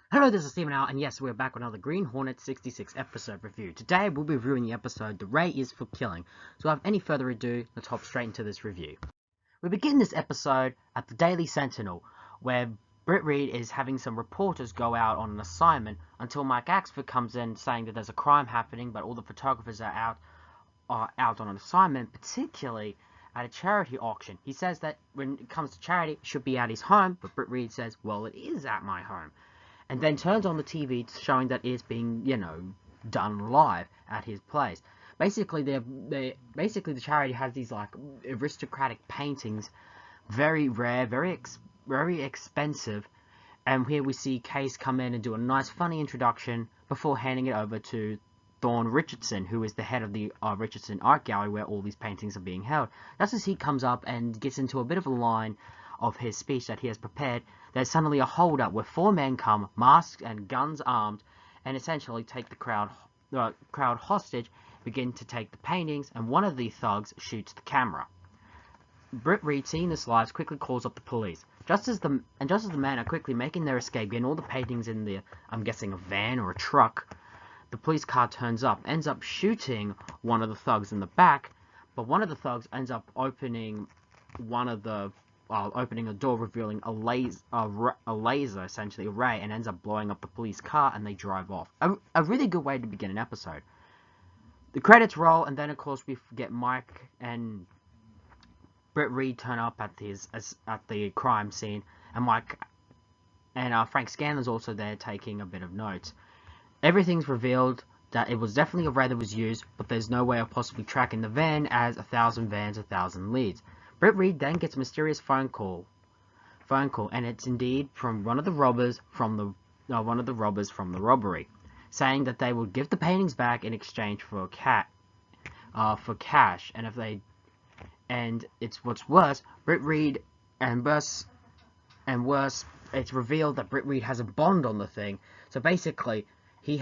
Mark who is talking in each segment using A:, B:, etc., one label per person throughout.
A: Hello, this is Steven Al, and yes, we're back with another Green Hornet 66 episode review. Today, we'll be reviewing the episode, The Ray is for Killing. So without any further ado, let's hop straight into this review. We begin this episode at the Daily Sentinel, where Britt Reed is having some reporters go out on an assignment until Mike Axford comes in saying that there's a crime happening, but all the photographers are out on an assignment, particularly at a charity auction. He says that when it comes to charity, it should be at his home, but Britt Reed says, well, it is at my home. And then turns on the TV showing that it's being, done live at his place. Basically, basically the charity has these like aristocratic paintings, very rare, very expensive. And here we see Case come in and do a nice, funny introduction before handing it over to Thorne Richardson, who is the head of the Richardson Art Gallery, where all these paintings are being held. Just as he comes up and gets into a bit of a line of his speech that he has prepared, there's suddenly a hold-up where four men come, masked and guns armed, and essentially take the crowd hostage, begin to take the paintings, and one of the thugs shoots the camera. Britt Reed, seeing this live, quickly calls up the police. Just as the men are quickly making their escape, getting all the paintings in the, I'm guessing, a van or a truck, the police car turns up, ends up shooting one of the thugs in the back, but one of the thugs ends up opening opening a door, revealing a laser, essentially a ray, and ends up blowing up the police car, and they drive off. A really good way to begin an episode. The credits roll, and then of course we get Mike and Britt Reed turn up at the crime scene, and Mike and Frank Scanlon's also there taking a bit of notes. Everything's revealed that it was definitely a ray that was used, but there's no way of possibly tracking the van, as 1,000 vans, 1,000 leads. Britt Reed then gets a mysterious phone call, and it's indeed from one of the robbers from the robbery, saying that they will give the paintings back in exchange for cash. And it's what's worse, Britt Reed worse, it's revealed that Britt Reed has a bond on the thing. So basically, he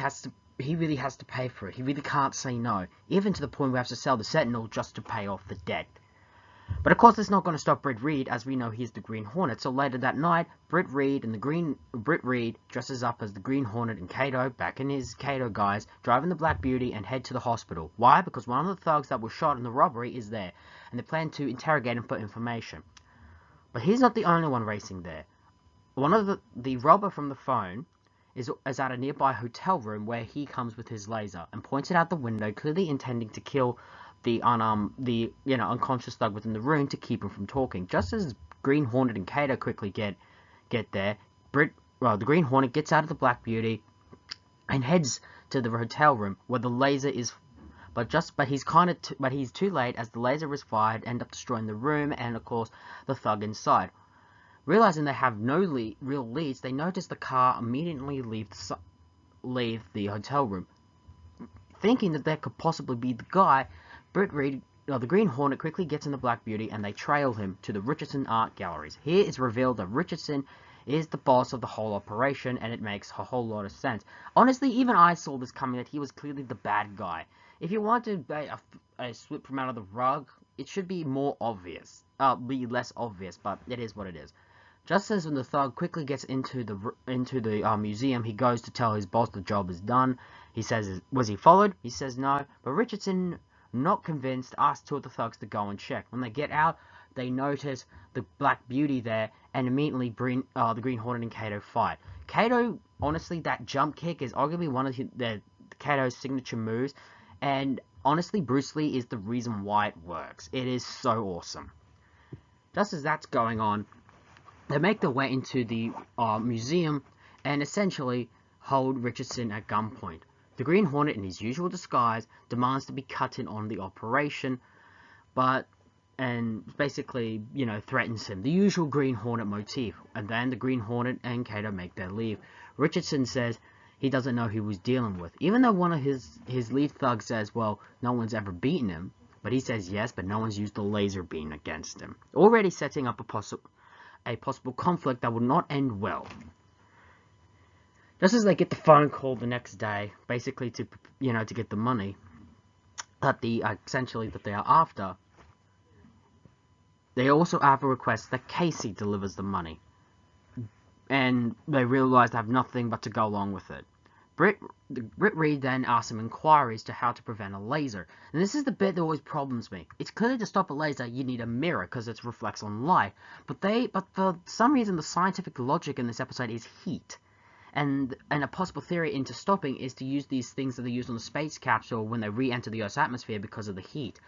A: really has to pay for it. He really can't say no, even to the point where he has to sell the Sentinel just to pay off the debt. But of course, it's not going to stop Britt Reed, as we know he's the Green Hornet. So later that night, Britt Reed dresses up as the Green Hornet and Kato, back in his Kato guise, driving the Black Beauty and head to the hospital. Why? Because one of the thugs that was shot in the robbery is there, and they plan to interrogate him for information. But he's not the only one racing there. One of the robber from the phone is at a nearby hotel room, where he comes with his laser and points it out the window, clearly intending to kill the unconscious thug within the room to keep him from talking. Just as Green Hornet and Kato quickly get there, the Green Hornet gets out of the Black Beauty and heads to the hotel room where the laser is. But he's too late, as the laser is fired, end up destroying the room and of course the thug inside. Realizing they have no real leads, they notice the car immediately leave the hotel room. Thinking that that could possibly be the guy, Britt Reed, the Green Hornet, quickly gets in the Black Beauty, and they trail him to the Richardson Art Galleries. Here it's revealed that Richardson is the boss of the whole operation, and it makes a whole lot of sense. Honestly, even I saw this coming, that he was clearly the bad guy. If you want to sweep from out of the rug, it should be more obvious. Be less obvious, but it is what it is. Just as when the thug quickly gets into the museum, he goes to tell his boss the job is done. He says, was he followed? He says no, but Richardson, not convinced, asks two of the thugs to go and check. When they get out, they notice the Black Beauty there, and immediately the Green Hornet and Kato fight. Kato, honestly, that jump kick is arguably one of Kato's signature moves, and honestly, Bruce Lee is the reason why it works. It is so awesome. Just as that's going on, they make their way into the museum and essentially hold Richardson at gunpoint. The Green Hornet, in his usual disguise, demands to be cut in on the operation, and basically, threatens him. The usual Green Hornet motif. And then the Green Hornet and Kato make their leave. Richardson says he doesn't know who he's dealing with, even though one of his lead thugs says, well, no one's ever beaten him. But he says yes, but no one's used the laser beam against him. Already setting up a possible conflict that will not end well. Just as they get the phone call the next day, basically to get the money that they are after, they also have a request that Casey delivers the money. and they realize they have nothing but to go along with it. Britt Reed then asks some inquiries to how to prevent a laser. And this is the bit that always problems me. It's clear to stop a laser you need a mirror because it reflects on light. But for some reason the scientific logic in this episode is heat. And a possible theory into stopping is to use these things that they use on the space capsule when they re-enter the Earth's atmosphere because of the heat.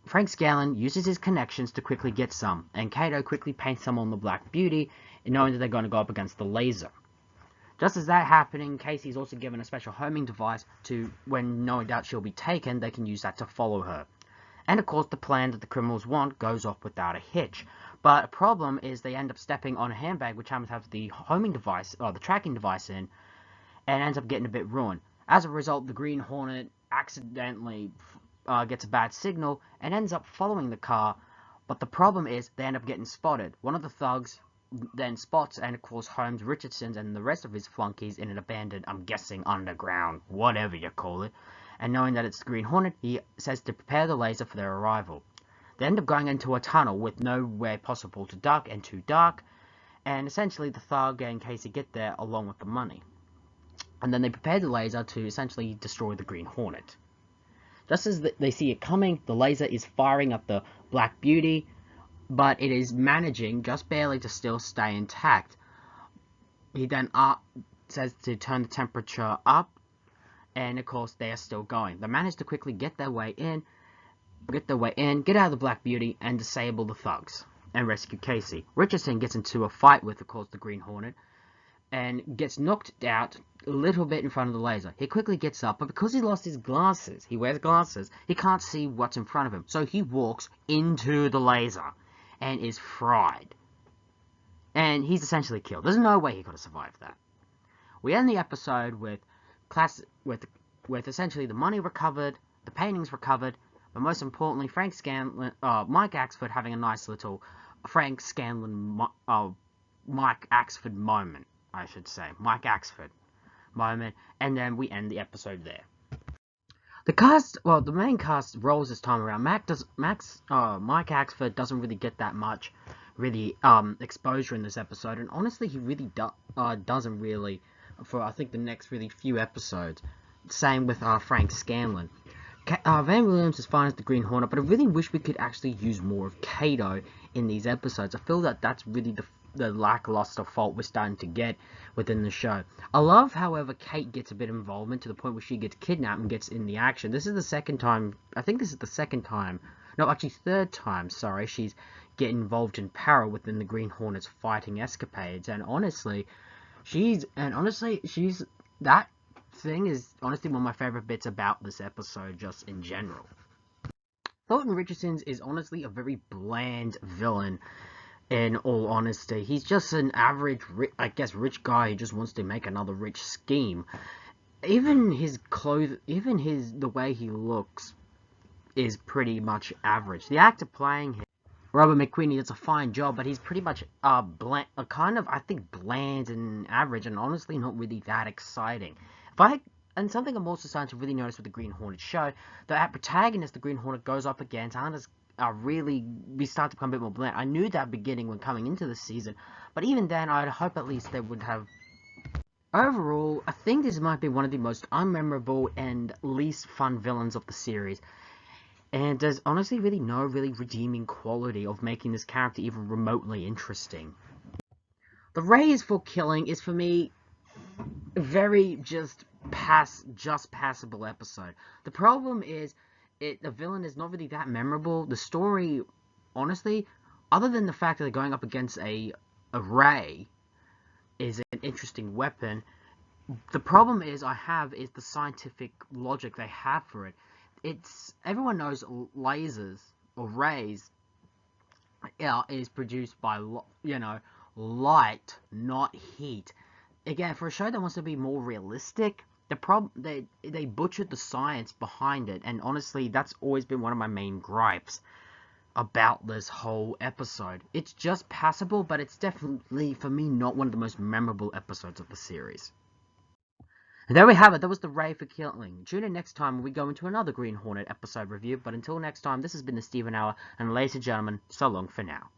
A: Frank Scanlon uses his connections to quickly get some, and Kato quickly paints some on the Black Beauty, knowing that they're going to go up against the laser. Just as that happening, Casey's also given a special homing device to, when no doubt she'll be taken, they can use that to follow her. And of course, the plan that the criminals want goes off without a hitch. But a problem is they end up stepping on a handbag which happens to have the homing device, or the tracking device in, and ends up getting a bit ruined. As a result, the Green Hornet accidentally gets a bad signal and ends up following the car. But the problem is they end up getting spotted. One of the thugs then spots and of course Holmes Richardson and the rest of his flunkies in an abandoned, I'm guessing underground, whatever you call it, and knowing that it's the Green Hornet, he says to prepare the laser for their arrival. They end up going into a tunnel with nowhere possible to duck and too dark, and essentially the thug and Casey get there along with the money. And then they prepare the laser to essentially destroy the Green Hornet. Just as they see it coming, the laser is firing at the Black Beauty, but it is managing just barely to still stay intact. He then says to turn the temperature up, and of course they are still going. They manage to quickly get their way in, get out of the Black Beauty, and disable the thugs, and rescue Casey. Richardson gets into a fight with, of course, the Green Hornet, and gets knocked out a little bit in front of the laser. He quickly gets up, but because he lost his glasses, he wears glasses, he can't see what's in front of him. So he walks into the laser and is fried. And he's essentially killed. There's no way he could have survived that. We end the episode with essentially the money recovered, the paintings recovered, but most importantly, Mike Axford having a nice little Frank Scanlon, Mike Axford moment, I should say. Mike Axford moment, and then we end the episode there. The main cast rolls this time around. Mike Axford doesn't really get that much exposure in this episode, and honestly, he really doesn't really for I think the next really few episodes. Same with Frank Scanlon. Van Williams is fine as the Green Hornet, but I really wish we could actually use more of Kato in these episodes. I feel that that's really the lackluster fault we're starting to get within the show. I love, however, Kate gets a bit of involvement to the point where she gets kidnapped and gets in the action. This is the second time, I think this is the second time, no, actually third time, sorry, she's getting involved in peril within the Green Hornet's fighting escapades, and honestly, that thing is honestly one of my favorite bits about this episode, just in general. Thornton Richardson is honestly a very bland villain, in all honesty. He's just an average, rich guy who just wants to make another rich scheme. Even his clothes, the way he looks is pretty much average. The actor playing him, Robert McQueenie, does a fine job, but he's pretty much bland and average, and honestly not really that exciting. And something I'm also starting to really notice with the Green Hornet show, the protagonist the Green Hornet goes up against we start to become a bit more bland. I knew that beginning when coming into the season, but even then, I'd hope at least they would have. Overall, I think this might be one of the most unmemorable and least fun villains of the series. And there's honestly really no redeeming quality of making this character even remotely interesting. The Raise for Killing is, for me, a very just passable episode. The problem is, the villain is not really that memorable. The story, honestly, other than the fact that they're going up against a ray, is an interesting weapon. The problem is the scientific logic they have for it. Everyone knows lasers or rays is produced by light, not heat. Again, for a show that wants to be more realistic, they butchered the science behind it, and honestly, that's always been one of my main gripes about this whole episode. It's just passable, but it's definitely, for me, not one of the most memorable episodes of the series. And there we have it. That was the Ray for Killing. Tune in next time when we go into another Green Hornet episode review. But until next time, this has been the Steven Hour, and ladies and gentlemen, so long for now.